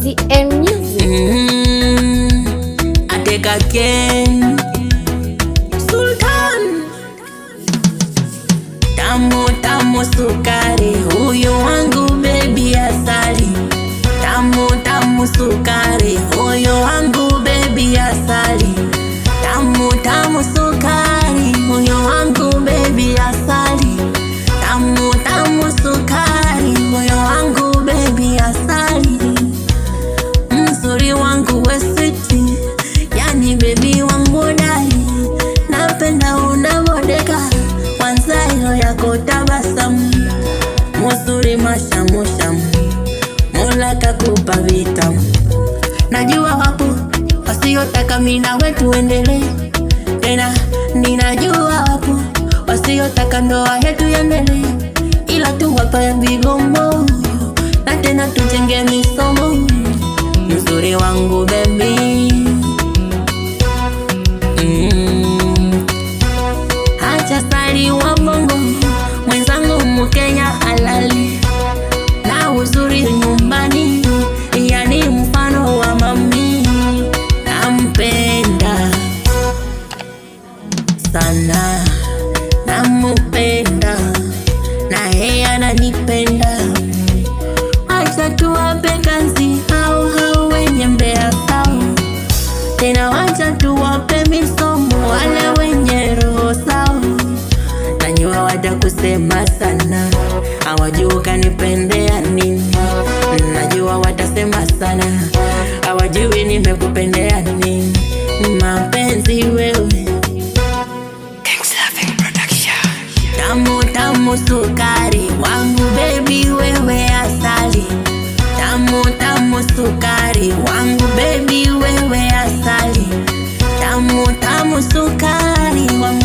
ZM Music. I take again. Sultan. Tamu tamu sukari, huyu wangu baby asali. Tamu tamu sukari, huyu wangu baby asali. Tamu tamu sukari, huyu wangu baby asali. Tamu tamu sukari, huyu wangu baby asali. Mzuri wangu wesiti, yani baby wangu dali. Napenda unabodeka, kwanza hiyo yako tabasamu. Mzuri mashamushamu, Mola kakupa vitamu. Najua wapo wasiotaka mimi nawe tuendelee, tena ninajua wapo wasiotaka ndoa yetu iendelee, ila tuwape vigomo na tena tujenge misomo. Mzuri wangu baby, acha sali wa bongo, mwenzangu Mkenya halali na uzuri nyumbani, yani mfano wa mami. Nampenda sana, nampenda na yeye ananipenda. Acha tuwape kazi hao wenye mbea sao, tena wacha tuwape misomo wale wenye roho sao. Najua watakusema sana, hawajui kanipendea nini. Najua watasema sana, hawajui nimekupendea nini. Mapenzi wewe, tamu tamu sukari, wangu baby wewe asali. Tamu tamu sukari, wangu baby wewe asali. Tamu tamu sukari, wangu